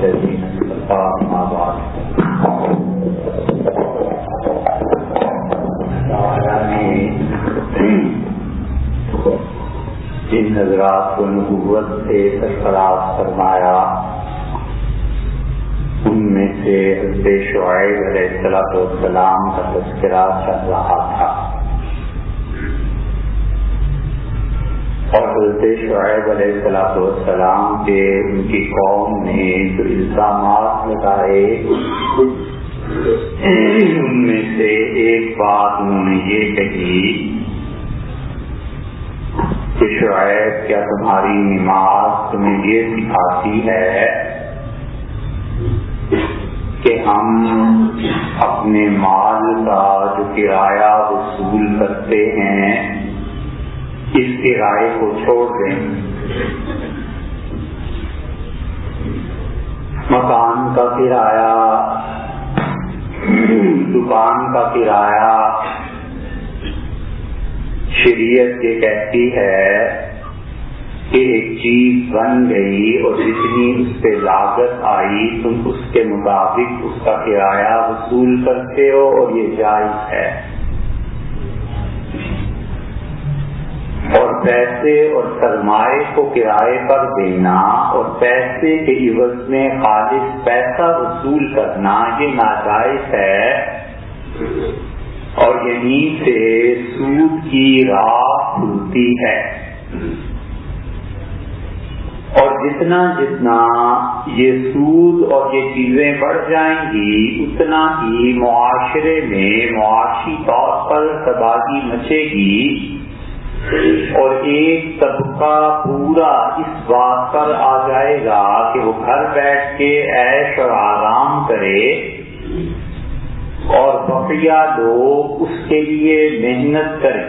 الذين اصطفى أما بعد جن حضرات کو نبوت سے سرفراز فرمایا ان میں سے حضرت شعیب علیہ السلام کا تذکرہ چل رہا تھا اور حضرت شعیب علیہ السلام کے ان کی قوم نے جو الزامات لگائے ان میں سے ایک بات انہوں نے یہ کہی کہ شعیب کیا تمہاری نماز تمہیں یہ سکھاتی ہے کہ ہم اپنے مال کا جو کرایہ وصول کرتے ہیں اس کرائے کو چھوڑ دیں؟ مکان کا کرایہ، دکان کا کرایہ، شریعت یہ کہتی ہے کہ ایک چیز بن گئی اور جتنی اس پہ لاگت آئی تم اس کے مطابق اس کا کرایہ وصول کرتے ہو اور یہ جائز ہے. اور پیسے اور سرمائے کو کرائے پر دینا اور پیسے کے عوض میں خالص پیسہ وصول کرنا یہ ناجائز ہے اور یہیں سے سود کی راہ کھلتی ہے. اور جتنا جتنا یہ سود اور یہ چیزیں بڑھ جائیں گی اتنا ہی معاشرے میں معاشی طور پر تباہی مچے گی اور ایک طبقہ پورا اس بات پر آ جائے گا کہ وہ گھر بیٹھ کے عیش اور آرام کرے اور بقیہ لوگ اس کے لیے محنت کریں.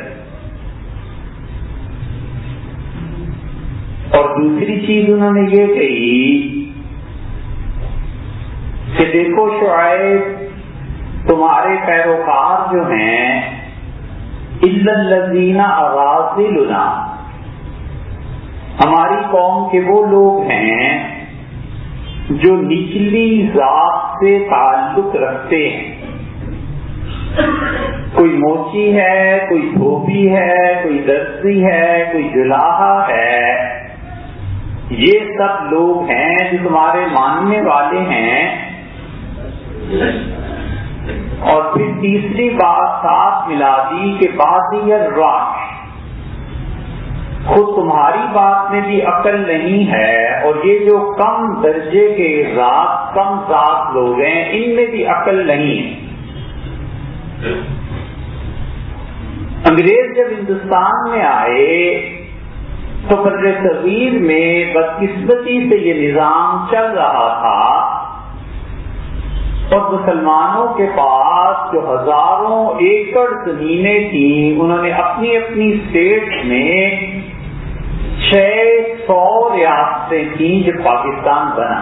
اور دوسری چیز انہوں نے یہ کہی کہ دیکھو شعیب تمہارے پیروکار جو ہیں اِلَّا الَّذِينَ أَرَاذِلُنَا ہماری قوم کے وہ لوگ ہیں جو نچلی ذات سے تعلق رکھتے ہیں. کوئی موچی ہے، کوئی دھوبی ہے، کوئی درزی ہے، کوئی جلاحہ ہے، یہ سب لوگ ہیں جو تمہارے ماننے والے ہیں. اور پھر تیسری بات ساتھ ملا دی کہ بادی الراش خود تمہاری بات میں بھی عقل نہیں ہے اور یہ جو کم درجے کے ذات کم ذات لوگ ہیں ان میں بھی عقل نہیں ہے. انگریز جب ہندوستان میں آئے تو قدر صغیر میں بدقسمتی سے یہ نظام چل رہا تھا اور مسلمانوں کے پاس جو ہزاروں ایکڑ زمینیں تھیں انہوں نے اپنی اپنی اسٹیٹ میں 600 ریاستیں تھیں جب پاکستان بنا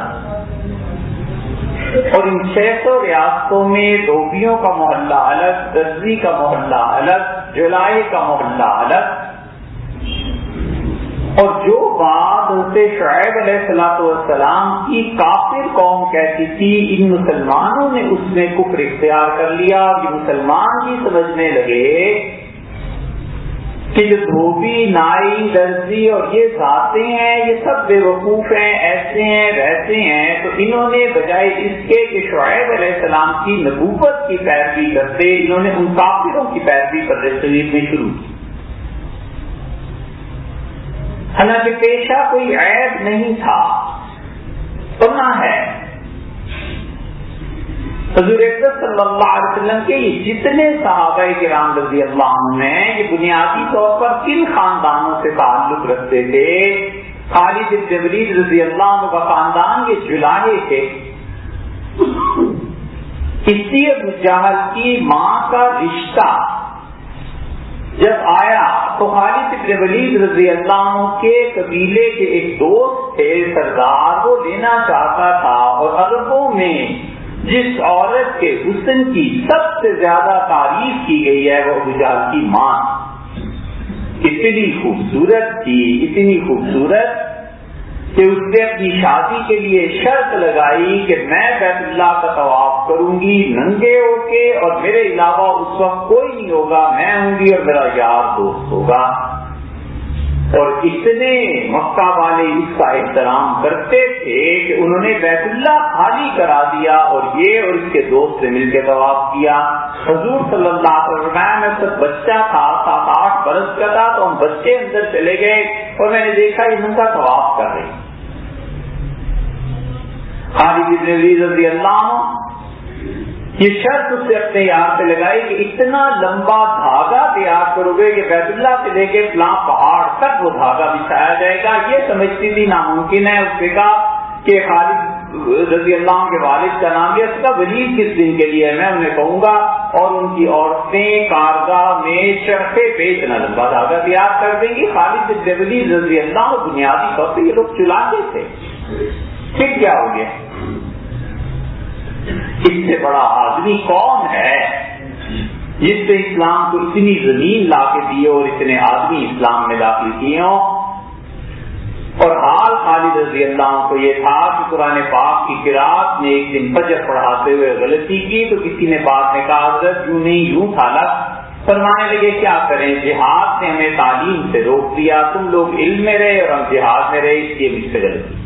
اور ان 600 ریاستوں میں دھوبیوں کا محلہ الگ، درزی کا محلہ الگ، جلائے کا محلہ الگ. اور جو بات حضرت شعیب علیہ السلام کی کافر قوم کہتی تھی ان مسلمانوں نے اس میں کفر اختیار کر لیا. یہ مسلمان بھی سمجھنے لگے کہ جو دھوبی، نائی، درزی اور یہ ذاتیں ہیں یہ سب بے وقوف ہیں، ایسے ہیں ویسے ہیں. تو انہوں نے بجائے اس کے کہ شعیب علیہ السلام کی نبوت کی پیروی کرتے انہوں نے ان کافروں کی پیروی کرنے میں شروع کی. حالانکہ پیشہ کوئی عیب نہیں تھا سننا ہے. حضور اکرم صلی اللہ علیہ وسلم کے یہ جتنے صحابہ کرام رضی اللہ عنہ ہیں یہ بنیادی طور پر کن خاندانوں سے تعلق رکھتے تھے؟ خالد بن ولید رضی اللہ عنہ کا خاندان یہ جلاحے تھے. کسی ابو جہل کی ماں کا رشتہ جب آیا تو خالد بن ولید رضی اللہ عنہ کے قبیلے کے ایک دوست تھے سردار، وہ لینا چاہتا تھا. اور عربوں میں جس عورت کے حسن کی سب سے زیادہ تعریف کی گئی ہے وہ ابو جہل کی ماں. اتنی خوبصورت تھی، اتنی خوبصورت کہ اس نے اپنی شادی کے لیے شرط لگائی کہ میں بیت اللہ کا طواف کروں گی ننگے ہو کے، اور میرے علاوہ اس وقت کوئی نہیں ہوگا، میں ہوں گی اور میرا یار دوست ہوگا۔ اور اتنے مکہ والے اس کا احترام کرتے تھے کہ انہوں نے بیت اللہ خالی کرا دیا اور یہ اور اس کے دوست نے مل کے طواف کیا۔ حضور صلی اللہ علیہ وسلم میں سب بچہ تھا، 7-8 برس کا تھا، تو ہم بچے اندر چلے گئے اور میں نے دیکھا یہ ان کا طواف کر رہے۔ خالد بن ولید رضی اللہ عنہ یہ شرط اس سے اپنے یار سے لگائی کہ اتنا لمبا دھاگا تیار کرو گے کہ بیت اللہ سے لے کے فلاں پہاڑ تک وہ دھاگا بچھایا جائے گا۔ یہ سمجھتی تھی ناممکن ہے۔ اس نے کہا کہ خالد رضی اللہ عنہ کے والد کا نام اس کا ولید کس دن کے لیے میں انہیں کہوں گا، اور ان کی عورتیں کارگاہ میں چرخے پہ اتنا لمبا دھاگا تیار کر دیں گی۔ خالد بن ولید رضی اللہ عنہ بنیادی طور پہ یہ لوگ چلاتے تھے۔ پھر کیا ہو گیا؟ اس سے بڑا آدمی کون ہے جس نے اسلام کو اتنی زمین لا کے دیے اور اتنے آدمی اسلام میں داخل کیے ہوں؟ اور حال خالد رضی اللہ عنہ کو یہ تھا کہ قرآن پاک کی قرات میں ایک دن فجر پڑھاتے ہوئے غلطی کی تو کسی نے بعد میں کہا حضرت یوں نہیں یوں تھا لگ، فرمانے لگے کیا کریں، جہاد نے ہمیں تعلیم سے روک دیا، تم لوگ علم میں رہے اور ہم جہاد میں رہے، اس لیے مجھ سے غلطی۔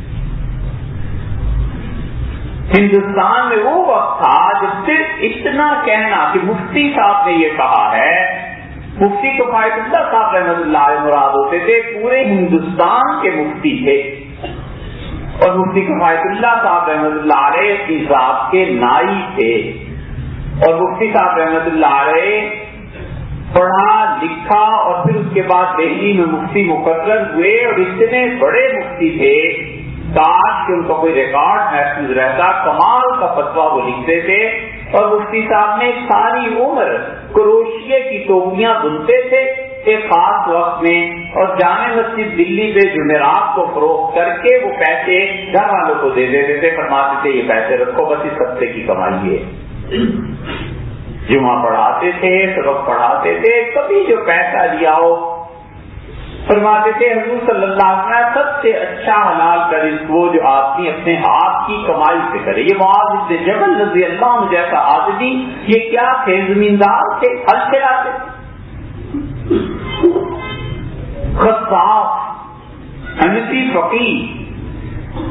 ہندوستان میں وہ وقت تھا جب صرف اتنا کہنا کہ مفتی صاحب نے یہ کہا ہے، مفتی کفایت اللہ صاحب رحمۃ اللہ علیہ مراد ہوتے تھے، پورے ہندوستان کے مفتی تھے، اور مفتی کفایت اللہ صاحب رحمۃ اللہ علیہ اپنی ذات کے نائی تھے، اور مفتی صاحب رحمۃ اللہ علیہ پڑھا لکھا اور پھر اس کے بعد دہلی میں مفتی مقرر ہوئے، اور اتنے بڑے مفتی تھے کاش کہ ان کا کوئی ریکارڈ محفوظ رہتا، کمال کا فتویٰ وہ لکھتے تھے۔ اور مفتی صاحب نے ساری عمر کروشیے کی ٹوپیاں بنتے تھے ایک خاص وقت میں، اور جامع مسجد دلی پہ جمعرات کو فروخت کر کے وہ پیسے گھر والوں کو دے دیتے تھے، فرماتے تھے یہ پیسے رکھو بس اس ہفتے کی کمائی ہے۔ جمعہ پڑھاتے تھے، سبق پڑھاتے تھے، کبھی جو پیسہ لیا ہو فرماتے تھے حضور صلی اللہ علیہ وسلم سب سے اچھا حلال کا رزق وہ جو آدمی اپنے ہاتھ کی کمائی سے کرے۔ یہ معاذ بن جبل رضی اللہ عنہ جیسا آدمی یہ کیا تھے؟ زمیندار تھے، ہل چلاتے تھے، خطاف، حنفی فقیہ،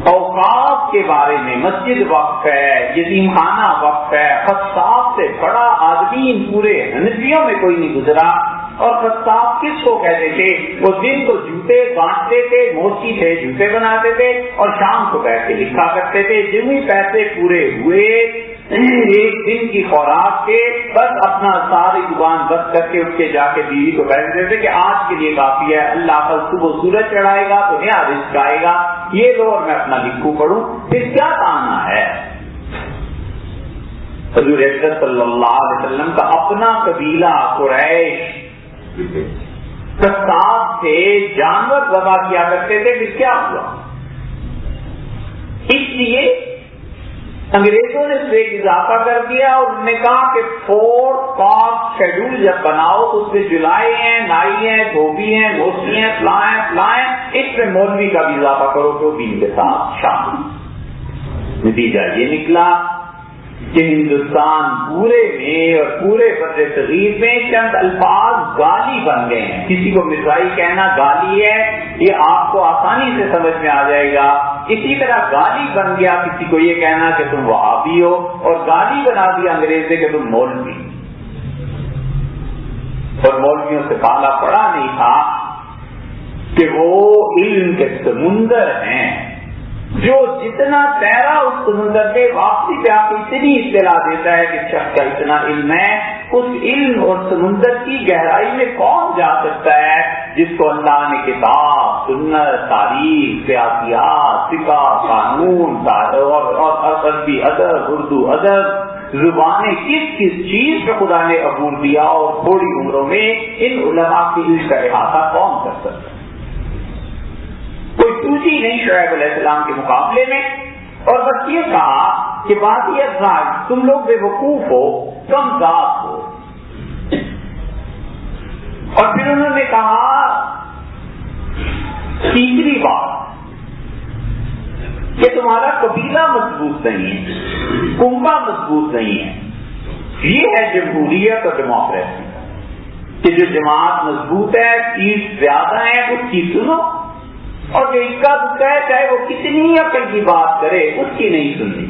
اوقاف کے بارے میں مسجد وقف ہے، یتیم خانہ وقف ہے، خطاف سے بڑا آدمی ان پورے حنفیوں میں کوئی نہیں گزرا۔ اور خطاف کس کو کہتے تھے؟ وہ دن کو جوتے بانٹتے تھے، موچی تھے، جوتے بناتے تھے، اور شام کو بیٹھ کے لکھا کرتے تھے۔ جن ہی پیسے پورے ہوئے ایک دن کی خوراک کے بس اپنا ساری دکان بند کر کے اٹھ کے جا کے بیوی کو کہہ دیتے تھے کہ آج کے لیے کافی ہے، اللہ کل صبح سورج چڑھائے گا تو نیا رزق آئے گا، یہ لو اور میں اپنا لکھوں پڑھوں، پھر کیا کہنا ہے؟ حضور اکرم صلی اللہ علیہ وسلم کا اپنا قبیلہ قریش قصاب تھے، جانور ذبح کیا کرتے تھے، پھر کیا ہوا؟ اس لیے انگریزوں نے اس میں اضافہ کر دیا اور انہوں نے کہا کہ 4 پاک شیڈول جب بناؤ تو اس میں جولائی ہیں، نائی ہیں، دھوبی ہیں، موسی ہیں، فلائیں، اس میں مولوی کا بھی اضافہ کرو تو بھی ان کے ساتھ شامل۔ نتیجہ یہ نکلا کہ ہندوستان پورے میں اور پورے بر صغیر میں چند الفاظ گالی بن گئے ہیں۔ کسی کو مرزائی کہنا گالی ہے، یہ آپ کو آسانی سے سمجھ میں آ جائے گا۔ اسی طرح گالی بن گیا کسی کو یہ کہنا کہ تم وہابی ہو، اور گالی بنا دیا انگریز نے کہ تم مولوی، اور مولویوں سے کالا پڑا نہیں تھا کہ وہ علم کے سمندر ہیں، جو جتنا تیرا اس سمندر میں واپسی پہ آپ اتنی اطلاع دیتا ہے کہ شخص کا اتنا علم ہے، اس علم اور سمندر کی گہرائی میں کون جا سکتا ہے جس کو اللہ نے کتاب، سنت، تاریخ، سیاسیات، فقہ، قانون اور عربی ادب، اردو ادب، زبانیں کس چیز پہ خدا نے عبور دیا، اور تھوڑی عمروں میں ان علماء کی علم کا احاطہ کون کر سکتا؟ کوئی سوچی نہیں شعیب علیہ السلام کے مقابلے میں، اور بس یہ کہا کہ بات یہ افراد تم لوگ بے وقوف ہو، کم ذات ہو۔ اور پھر انہوں نے کہا تیسری بات کہ تمہارا قبیلہ مضبوط نہیں ہے، کنبہ مضبوط نہیں ہے۔ یہ ہے جمہوریت اور ڈیموکریسی کہ جو جماعت مضبوط ہے، سیٹ زیادہ ہے، اس کی سنو، اور جو اکا دکا ہے چاہے وہ کتنی عقل کی بات کرے اس کی نہیں سننی،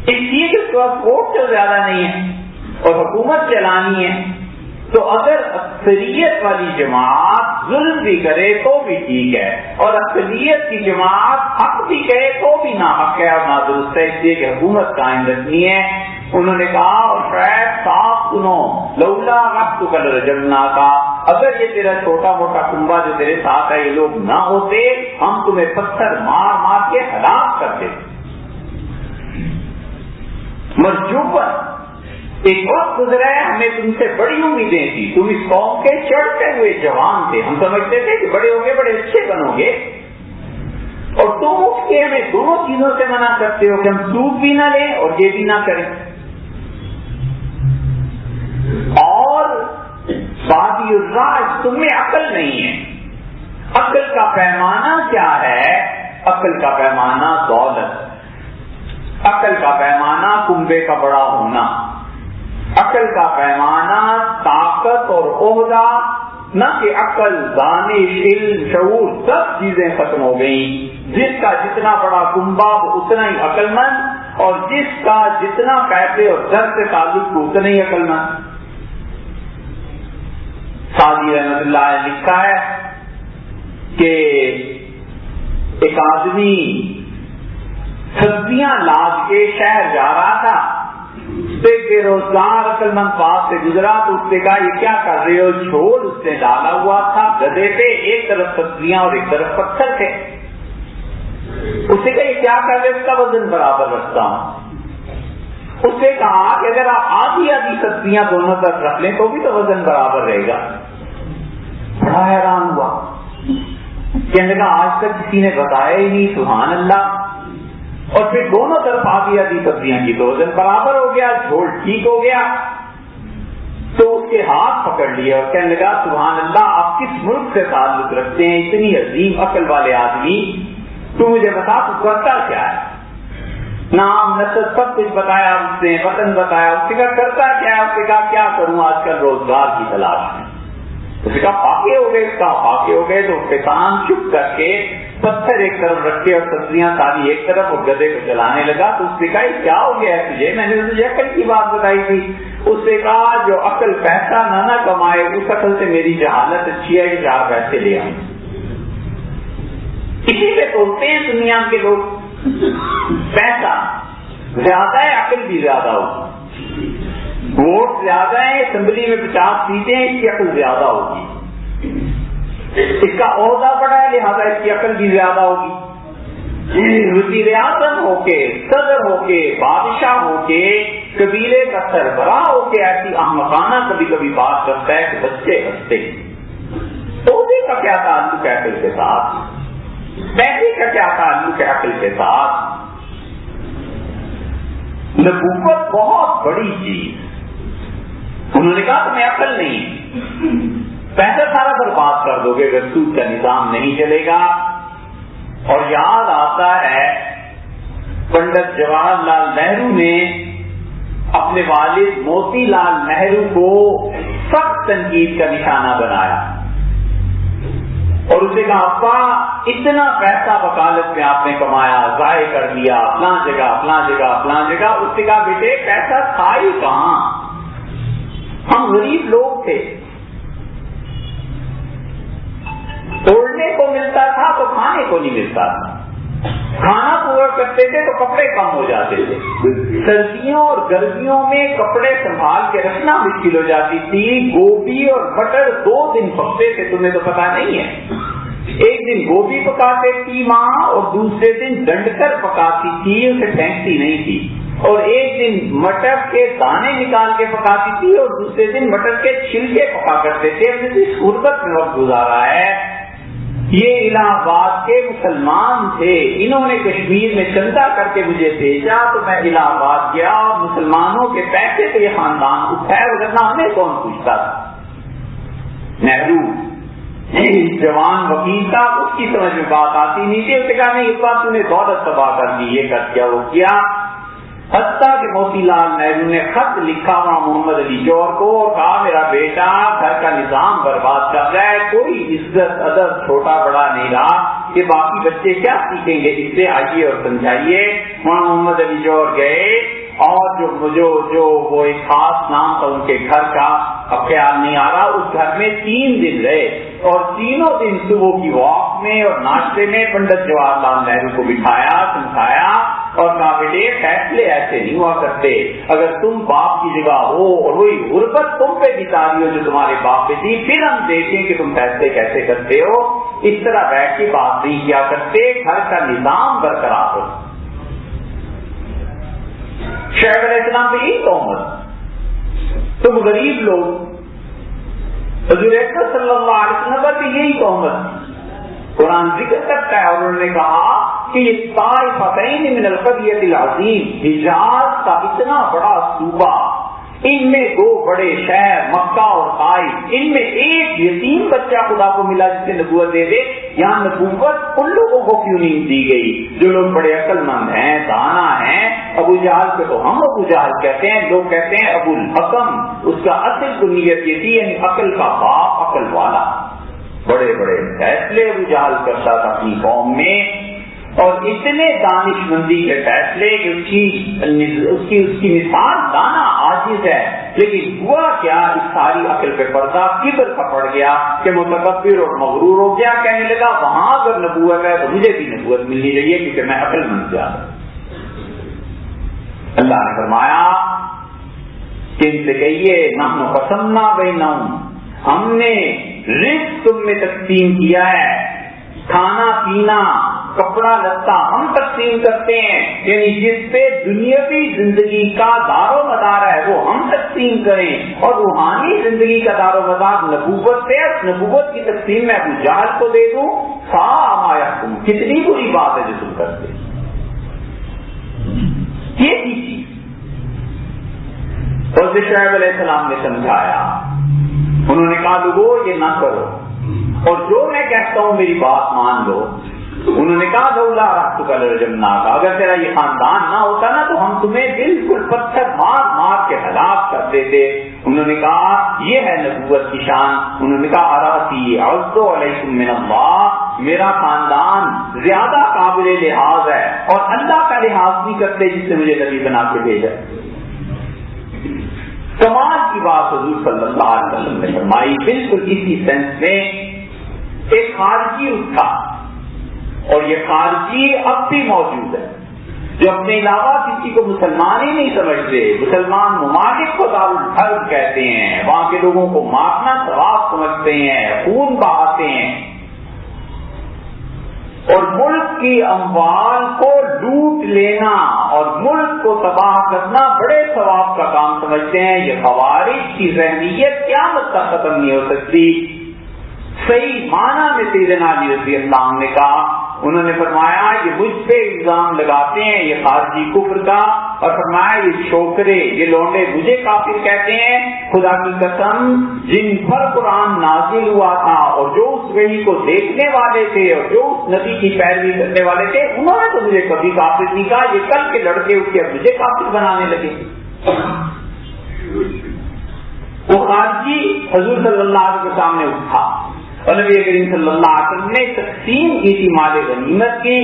اس لیے کہ اس کے پاس ووٹ تو زیادہ نہیں ہے اور حکومت چلانی ہے۔ تو اگر اکثریت والی جماعت ظلم بھی کرے تو بھی ٹھیک ہے، اور اکثریت کی جماعت حق بھی کہے تو بھی نہ حق ہے اور نہ درست ہے، اس لیے کہ حکومت قائم رکھنی ہے۔ انہوں نے کہا، اور شاید صاف سنو، لولا وقت کل رجمنا کا، اگر یہ تیرا چھوٹا موٹا کنبا جو تیرے ساتھ ہے یہ لوگ نہ ہوتے، ہم تمہیں پتھر مار مار کے ہلاک کرتے۔ مرجوباً ایک وقت گزرا ہے، ہمیں تم سے بڑی امیدیں تھی، تم اس قوم کے چڑھتے ہوئے جوان تھے، ہم سمجھتے تھے کہ بڑے ہو گے، بڑے اچھے بنو گے، اور تم اٹھ کے ہمیں دونوں چیزوں سے منع کرتے ہو کہ ہم سود بھی نہ لیں اور یہ بھی نہ کریں۔ اور بادی الراج، تم میں عقل نہیں ہے۔ عقل کا پیمانہ کیا ہے؟ عقل کا پیمانہ دولت، عقل کا پیمانہ کنبے کا بڑا ہونا، عقل کا پیمانہ طاقت اور عہدہ، نہ کہ عقل، دانش، علم، شعور، سب چیزیں ختم ہو گئیں۔ جس کا جتنا بڑا کنبا وہ اتنا ہی عقل مند، اور جس کا جتنا پیسے اور گھر سے تعلق وہ اتنا ہی عقل مند۔ سعدی رحمۃ اللہ نے لکھا ہے کہ ایک آدمی سبزیاں لاد کے شہر جا رہا تھا، بے روزگار عقل مند پاس سے گزرا تو اس نے کہا، یہ کیا کر رہے ہو؟ جھول اس نے ڈالا ہوا تھا گدھے پہ، ایک طرف سبزیاں اور ایک طرف پتھر تھے۔ اس نے کہا، یہ کیا کر رہے؟ اس کا وزن برابر رکھتا ہوں۔ اس نے کہا کہ اگر آپ آدھی آدھی سبزیاں دونوں طرف رکھ لیں تو بھی تو وزن برابر رہے گا۔ بڑا حیران ہوا، کہنے لگا آج تک کسی نے بتایا ہی نہیں، سبحان اللہ۔ اور پھر دونوں طرف آدھی آدھی سبزیاں کی تو وزن برابر ہو گیا، جھول ٹھیک ہو گیا۔ تو اس کے ہاتھ پکڑ لیے اور کہنے لگا، سبحان اللہ، آپ کس ملک سے تعلق رکھتے ہیں، اتنی عظیم عقل والے آدمی، تو مجھے بتا تو کرتا کیا ہے؟ نام نسل سب کچھ بتایا اس نے، وطن بتایا، اس نے کہا کرتا کیا ہے؟ اس نے کہا کیا کروں، آج کل روزگار کی تلاش میں۔ اس نے کہا پاکے ہو گئے؟ اس کا پاکے ہو گئے تو کسان چپ کر کے پتھر ایک طرف رکھے اور سبزیاں ساری ایک طرف، اور گدھے کو چلانے لگا۔ تو اس نے کہا کیا ہو گیا ہے تجھے؟ میں نے تجھے عقل کی بات بتائی تھی۔ اس نے کہا جو عقل پیسہ نہ کمائے اس عقل سے میری جہالت اچھی ہے کہ 4 پیسے لے آؤں۔ اسی پہ بولتے ہیں دنیا کے لوگ، پیسہ زیادہ ہے عقل بھی زیادہ ہوگی، ووٹ زیادہ ہے، اسمبلی میں 50 سیٹیں ہیں، اس کی عقل زیادہ ہوگی، اس کا عہدہ بڑا ہے لہذا اس کی عقل بھی زیادہ ہوگی۔ وزیر اعظم ہو کے، صدر ہو کے، بادشاہ ہو کے، قبیلے کا سربراہ ہو کے ایسی احمقانہ کبھی کبھی بات کرتا ہے کہ بچے ہنستے۔ عہدے کا کیا تعلق ہے عقل کے ساتھ؟ پیسے کا کیا تعلق ہے عقل کے ساتھ؟ نبوت بہت بڑی چیز۔ انہوں نے کہا تمہیں عقل نہیں، پیسہ سارا برباد کر دو گے اگر سود کا نظام نہیں چلے گا۔ اور یاد آتا ہے پنڈت جواہر لال نہرو نے اپنے والد موتی لال نہرو کو سخت تنقید کا نشانہ بنایا اور اسے کہا ابا اتنا پیسہ وکالت میں آپ نے کمایا، ضائع کر دیا فلاں جگہ فلاں جگہ فلاں جگہ۔ اس نے کہا بیٹے پیسہ تھا ہی کہاں، ہم غریب لوگ تھے، توڑنے کو ملتا تھا تو کھانے کو نہیں ملتا تھا، کھانا پورا کرتے تھے تو کپڑے کم ہو جاتے تھے، سردیوں اور گرمیوں میں کپڑے سنبھال کے رکھنا مشکل ہو جاتی تھی۔ گوبھی اور مٹر 2 دن پکتے تھے، تمہیں تو پتا نہیں ہے، ایک دن گوبھی پکاتے تھی ماں اور دوسرے دن ڈنڈ کر پکاتی تھی، اسے پھینکتی نہیں تھی، اور ایک دن مٹر کے دانے نکال کے پکاتی تھی اور دوسرے دن مٹر کے چھلکے پکا کرتے تھے۔ ہم نے اس غربت میں وقت گزارا ہے۔ یہ الہ آباد کے مسلمان تھے، انہوں نے کشمیر میں چندہ کر کے مجھے بھیجا تو میں الہ آباد گیا اور مسلمانوں کے پیسے سے یہ خاندان اٹھایا، ورنہ ہمیں کون پوچھتا تھا۔ نہرو جوان وکیل تھا، اس کی سمجھ میں بات آتی نہیں تھی، اس نے کہا نہیں اس بات تم نے دولت تباہ کر دی، یہ کر کیا وہ کیا۔ حتیٰ کہ موتی لال نہرو نے خط لکھا وہاں محمد علی جوہر کو اور کہا میرا بیٹا گھر کا نظام برباد کر رہا ہے، کوئی عزت ادب چھوٹا بڑا نہیں رہا، کہ باقی بچے کیا سیکھیں گے اس سے، آئیے اور سمجھائیے۔ وہاں محمد علی جوہر گئے اور جو وہ ایک خاص نام تھا ان کے گھر کا، اب خیال نہیں آ رہا، اس گھر میں 3 دن رہے اور تینوں دن صبح کی واک میں اور ناشتے میں پنڈت جواہر لال نہرو کو بٹھایا، سمجھایا اور کہا بیٹے فیصلے ایسے نہیں ہوا کرتے، اگر تم باپ کی جگہ ہو اور وہی غربت تم پہ بتا رہی ہو جو تمہارے باپ پہ تھی، پھر ہم دیکھیں کہ تم فیصلے کیسے کرتے ہو، اس طرح بیٹھ کے بات نہیں کیا کرتے، گھر کا نظام برقرار ہو۔ شعیب علیہ السلام پہ یہی تہمت، تم غریب لوگ، حضور اکرم صلی اللہ علیہ وسلم پر یہی تہمت، قرآن ذکر کرتا ہے اور انہوں نے کہا کہ یہ طائفتین من القریۃ العظیم، حجاز کا اتنا بڑا صوبہ، ان میں 2 بڑے شہر مکہ اور طائف، ان میں ایک یتیم بچہ خدا کو ملا جسے نبوت دے دے، یہاں نبوت ان لوگوں کو کیوں نہیں دی گئی جو لوگ بڑے عقل مند ہیں، دانا ہیں؟ ابو جہل کو تو ہم ابو جہل کہتے ہیں، لوگ کہتے ہیں ابو الحکم، اس کا اصل کنیت یہ تھی یعنی عقل کا باپ، عقل والا، بڑے بڑے فیصلے ابو جہل کرتا تھا اپنی قوم میں، اور اتنے دانش مندی کے فیصلے کہ اس کی مثال دانا عاجز ہے، لیکن ہوا کیا اس ساری عقل پہ پردہ کبر کا پڑ گیا کہ متکبر اور مغرور ہو گیا، کہنے لگا وہاں اگر نبوت ہے تو مجھے بھی نبوت ملنی چاہیے کیونکہ میں عقل مند زیادہ۔ اللہ نے فرمایا کہ ان سے کہیے نحن قسمنا بینہم، ہم نے رزق تم میں تقسیم کیا ہے، کھانا پینا کپڑا لتا ہم تقسیم کرتے ہیں، یعنی جس پہ دنیاوی زندگی کا دار و مدار ہے وہ ہم تقسیم کریں، اور روحانی زندگی کا دار و مدار نبوت سے، نبوت کی تقسیم میں ابو جہل کو دے دوں، ما یحکم، کتنی بری بات ہے جو تم کرتے۔ یہ کی چیز اور شعیب علیہ السلام نے سمجھایا، انہوں نے کہا لوگو یہ نہ کرو، اور جو میں کہتا ہوں میری بات مان لو۔ انہوں نے کہا دولا رخت کا لرجمنا کا، اگر تیرا یہ خاندان نہ ہوتا نا تو ہم تمہیں بالکل پتھر مار مار کے ہلاک کر دیتے۔ انہوں نے کہا یہ ہے نبوت کی شان۔ انہوں نے کہا اراسی اعوذ علیکم من اللہ، میرا خاندان زیادہ قابل لحاظ ہے اور اللہ کا لحاظ نہیں کرتے جس نے مجھے نبی بنا کے بھیجا۔ کمال کی بات حضور صلی اللہ علیہ وسلم نے فرمائی، بالکل اسی سینس میں ایک خارجی اٹھا، اور یہ خارجی اب بھی موجود ہے جو اپنے علاوہ کسی کو مسلمان ہی نہیں سمجھتے، مسلمان ممالک کو دارالحرب کہتے ہیں، وہاں کے لوگوں کو مارنا ثواب سمجھتے ہیں، خون بہاتے ہیں، اور ملک کی اموال کو لوٹ لینا اور ملک کو تباہ کرنا بڑے ثواب کا کام سمجھتے ہیں۔ یہ خوارج کی ذہنیت قیامت تک ختم نہیں ہو سکتی۔ صحیح معنی میں سیدنا علی رضی اللہ عنہ نے کہا، انہوں نے فرمایا یہ مجھ پہ الزام لگاتے ہیں یہ خارجی کفر کا، اور فرمایا یہ چھوکرے یہ لونڈے مجھے کافر کہتے ہیں، خدا کی قسم جن پر قرآن نازل ہوا تھا اور جو اس وحی کو دیکھنے والے تھے اور جو اس نبی کی پیروی کرنے والے تھے انہوں نے تو مجھے کبھی کافر نہیں کہا، یہ کل کے لڑکے اٹھ کے مجھے کافر بنانے لگے۔ وہ خارجی حضور صلی اللہ علیہ وسلم کے سامنے اٹھا اور نبی کریم صلی اللہ علیہ وسلم نے تقسیم کی تھی مال غنیمت کی،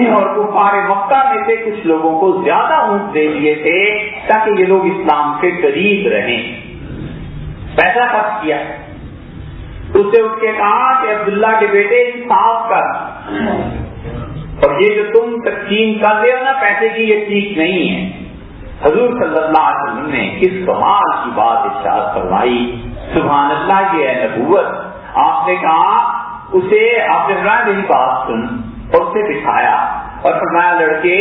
اور کفار مکہ میں سے کچھ لوگوں کو زیادہ اونٹ دے دیے تھے تاکہ یہ لوگ اسلام کے قریب رہیں۔ پیسہ خرچ کیا، اس سے اٹھ کے کہا کہ عبداللہ کے بیٹے انصاف کر، اور یہ جو تم تقسیم کر رہے ہو نا پیسے کی یہ ٹھیک نہیں ہے۔ حضور صلی اللہ علیہ وسلم نے کس کمال کی بات ارشاد فرمائی، سبحان اللہ یہ ہے نبوت۔ آپ نے کہا اسے، آپ نے فرمایا میری بات سن، اور اسے بٹھایا اور فرمایا لڑکے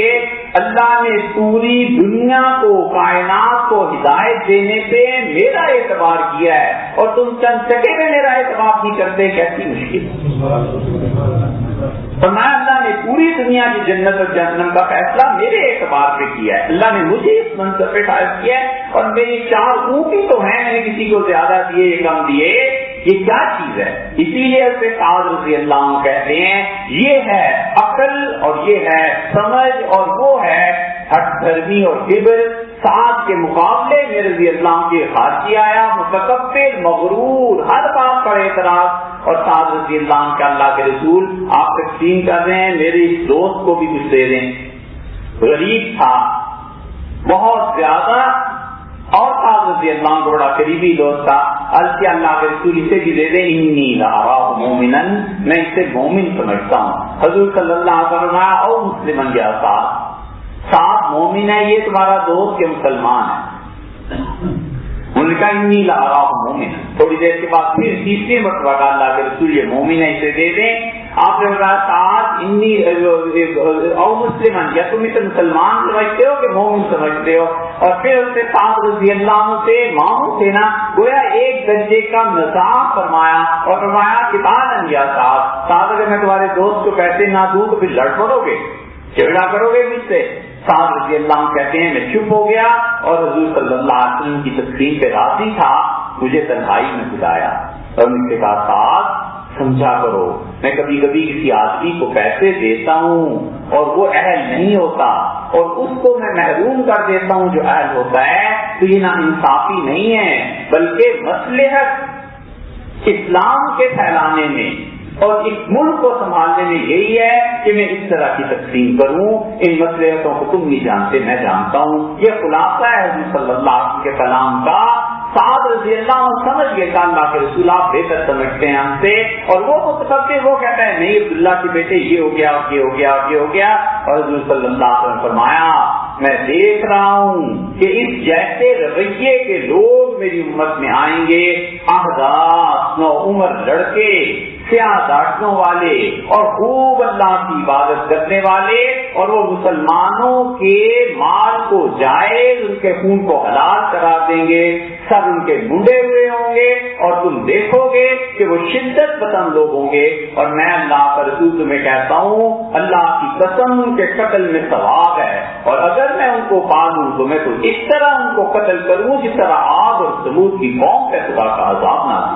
اللہ نے پوری دنیا کو کائنات کو ہدایت دینے پہ میرا اعتبار کیا ہے اور تم چند جگہ میں میرا اعتبار نہیں کرتے، کیسی مشکل۔ فرمایا اللہ نے پوری دنیا کی جنت اور جہنم کا فیصلہ میرے اعتبار پہ کیا ہے، اللہ نے مجھے اس منصب پہ فائز کیا ہے، اور میری 4 اونٹ ہی تو ہیں، میں نے کسی کو زیادہ دیے یا کم دیے، یہ کیا چیز ہے؟ اسی لیے اسے سعد رضی اللہ عنہ کہتے ہیں یہ ہے عقل اور یہ ہے سمجھ اور وہ ہے ہٹ دھرمی اور کبر. سعد کے مقابلے میں رضی اللہ عنہ کی خارجی آیا متکبر مغرور ہر بات پر اعتراض. اور سعد رضی اللہ عنہ کا اللہ کے رسول آپ تقسیم کر رہے ہیں میرے اس دوست کو بھی کچھ دے دیں. غریب تھا بہت زیادہ اور سعد رضی اللہ عنہ کو بڑا قریبی دوست تھا. عرض کیا اللہ کے رسول اسے بھی دے دیں. انی لأراه مومنا میں اسے مومن سمجھتا ہوں. حضور صلی اللہ علیہ وسلم او مسلمن یا سعد مومن ہے یہ تمہارا دوست کے مسلمان ہے. انہوں نے کہا انی لأراه مومن. تھوڑی دیر کے بعد پھر تیسری مرتبہ کہا اللہ کے رسول یہ مومن ہے اسے دے دیں. آپ نے بتایا سعد انی او مسلمان یا تم اسے مسلمان سمجھتے ہو کہ مومن سمجھتے ہو. اور پھر اس سے سعد رضی اللہ عنہ سے ماموں تھے نا گویا ایک درجے کا مزاح فرمایا اور فرمایا کہ تعالن یا سعد اگر میں تمہارے دوست کو پیسے نہ دوں تو پھر لڑ پڑو گے جھگڑا کرو گے مجھ سے. سعد رضی اللہ عنہ کہتے ہیں میں چپ ہو گیا اور حضور صلی اللہ علیہ وسلم کی تقسیم پہ راضی تھا. مجھے تنہائی میں بلایا اور مجھ سے کہا سعد سمجھا کرو میں کبھی کبھی کسی آدمی کو پیسے دیتا ہوں اور وہ اہل نہیں ہوتا اور اس کو میں محروم کر دیتا ہوں جو اہل ہوتا ہے تو یہ نا انصافی نہیں ہے بلکہ مصلحت اسلام کے پھیلانے میں اور اس ملک کو سنبھالنے میں یہی ہے کہ میں اس طرح کی تقسیم کروں. ان مصلحتوں کو تم نہیں جانتے میں جانتا ہوں. یہ خلاصہ ہے حضور صلی اللہ علیہ وسلم کے کلام کا. سعد رضی اللہ عنہ سمجھ گئے کہ اللہ کے رسول آپ بہتر سمجھتے ہیں ہم سے. اور وہ متکبر وہ کہتا ہے نہیں عبداللہ کے بیٹے یہ ہو گیا یہ ہو گیا یہ ہو گیا. اور حضور صلی اللہ علیہ وسلم فرمایا میں دیکھ رہا ہوں کہ اس جیسے رویے کے لوگ میری امت میں آئیں گے. احداث نو عمر لڑکے سیاہ داڑھوں والے اور خوب اللہ کی عبادت کرنے والے اور وہ مسلمانوں کے مال کو جائز ان کے خون کو حلال قرار دیں گے. سب ان کے منڈے ہوئے ہوں گے اور تم دیکھو گے کہ وہ شدت پسند لوگ ہوں گے. اور میں اللہ کا رسول تمہیں کہتا ہوں اللہ کی قسم ان کے قتل میں ثواب ہے اور اگر میں ان کو پالوں تو میں تو اس طرح ان کو قتل کروں جس طرح عاد اور ثمود کی قوم پہ خدا کا عذاب نہ آئے.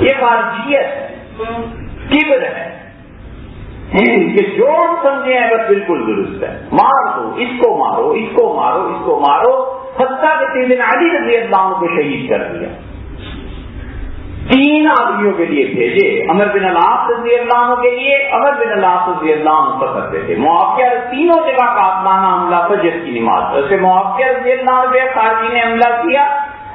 یہ خارجیت ہے کبر ہے کہ جو سمجھے ہیں بس بالکل درست ہے. مار دو اس کو مارو اس کو مارو اس کو مارو. حتیٰ کہ سیدنا علی رضی اللہ عنہ کو شہید کر دیا. 3 آدمیوں کے لیے بھیجے عمر بن العاص رضی اللہ عنہ کے لیے. عمر بن العاص رضی اللہ عنہ پر کرتے تھے معاویہ تینوں جگہ قاتلانہ حملہ فجر کی نماز. ویسے معاویہ رضی اللہ عنہ پہ خارجی نے حملہ کیا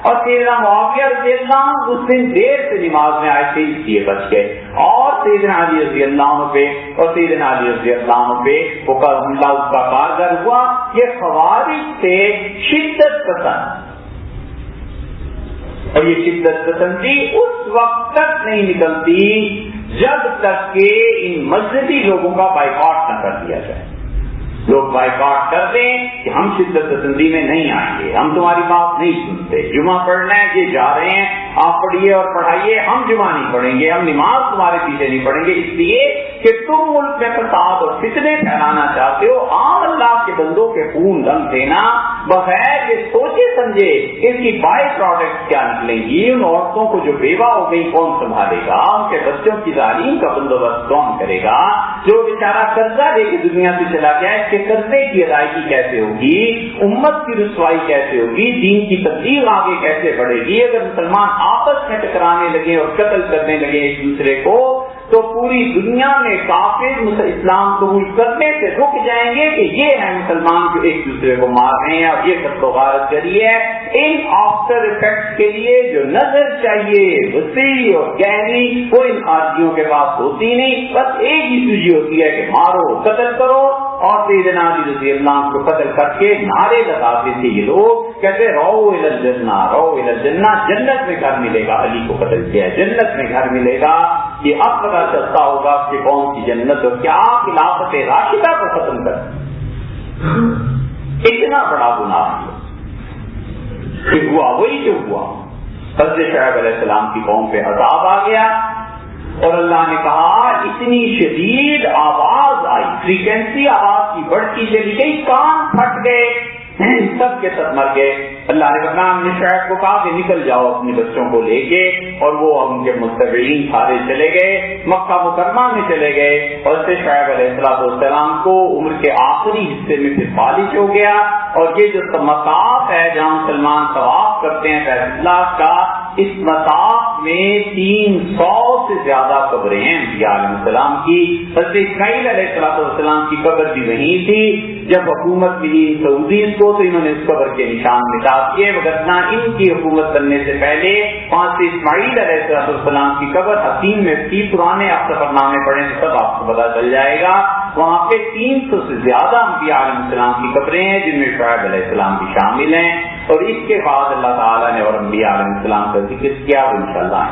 اور سیدنا معاویہ رضی اللہ عنہ اس دن دیر سے نماز میں آئے تھے اس لیے بچ گئے. اور سیدنا علی رضی اللہ عنہ پہ اور سیدنا علی رضی اللہ عنہ پہ وہ حملہ اس کا کارگر ہوا. یہ خوارج سے شدت پسند اور یہ شدت پسندی اس وقت تک نہیں نکلتی جب تک کہ ان مذہبی لوگوں کا بائیکاٹ نہ کر دیا جائے. لوگ بائیکاٹ کر دیں کہ ہم شدت پسندی میں نہیں آئیں گے ہم تمہاری بات نہیں سنتے. جمعہ پڑھنا ہے یہ جا رہے ہیں آپ پڑھیے اور پڑھائیے ہم جمعہ نہیں پڑھیں گے ہم نماز تمہارے پیچھے نہیں پڑھیں گے اس لیے کہ تم ملک میں فساد اور فتنے پھیلانا چاہتے ہو. عام اللہ کے بندوں کے خون رنگ دینا بغیر یہ سوچے سمجھے اس کی بائی پروڈکٹ کیا نکلیں گی. ان عورتوں کو جو بیوہ ہو گئی کون سنبھالے گا. ان کے بچوں کی تعلیم کا بندوبست کون کرے گا. جو بیچارہ قرضہ لے کے دنیا سے چلا گیا ہے کہ قرضے کی ادائیگی کیسے ہوگی. امت کی رسوائی کیسے ہوگی. دین کی تبلیغ آگے کیسے بڑھے گی. اگر مسلمان آپس میں ٹکرانے لگے اور قتل کرنے لگے ایک دوسرے کو تو پوری دنیا میں کافر اسلام قبول کرنے سے رک جائیں گے کہ یہ ہے مسلمان جو ایک دوسرے کو مار رہے ہیں اور یہ سب تو غارت کری ہے. ان آفٹر افیکٹس کے لیے جو نظر چاہیے وسیع اور گہری وہ ان خارجیوں کے پاس ہوتی نہیں. بس ایک ہی سوجی ہوتی ہے کہ مارو قتل کرو. اور سیدنا علی رضی اللہ عنہ کو قتل کر کے نعرے لگاتے تھے یہ لوگ کہتے رو الی الجنہ رو الی الجنہ. جنت میں گھر ملے گا. علی کو قتل کیا جنت میں گھر ملے گا. یہ اب پتا چلتا ہوگا کہ کون سی جنت اور کیا خلافت راشدہ کو ختم کر اتنا بڑا گناہ کہ ہوا وہی جو ہوا. حضرت شعیب علیہ السلام کی قوم پہ عذاب آ گیا اور اللہ نے کہا اتنی شدید آواز آئی فریکوینسی آواز کی بڑھتی چلی گئی کان پھٹ گئے سب کے سب مر گئے. اللہ نے نے شعیب کو کہا کہ نکل جاؤ اپنے بچوں کو لے کے, اور وہ ان کے متبعین سارے چلے گئے, مکہ مکرمہ میں چلے گئے. اور سے شعیب علیہ السلام کو عمر کے آخری حصے میں پھر فالج ہو گیا. اور یہ جو مطاف ہے جہاں مسلمان طواف کرتے ہیں بیت اللہ کا, اس مطاف میں 300 سے زیادہ قبریں ہیں انبیاء علیہ السلام کی. حضرت اسماعیل علیہ السلام کی قبر بھی وہیں تھی. جب حکومت ملی سعودیز کو تو انہوں نے اس قبر کے نشان مٹا دیے, وگرنہ ان کی حکومت کرنے سے پہلے وہاں سے اسماعیل علیہ السلام کی قبر حتیم میں تھی. پرانے آپ سفر نامے پڑھیں تو سب آپ کو پتا چل جائے گا. وہاں پہ 300 سے زیادہ انبیاء علیہ السلام کی قبریں ہیں جن میں شعیب علیہ السلام بھی شامل ہیں. اور اس کے بعد اللہ تعالیٰ نے اور انبیاء علیہ السلام کا ذکر کیا, وہ انشاءاللہ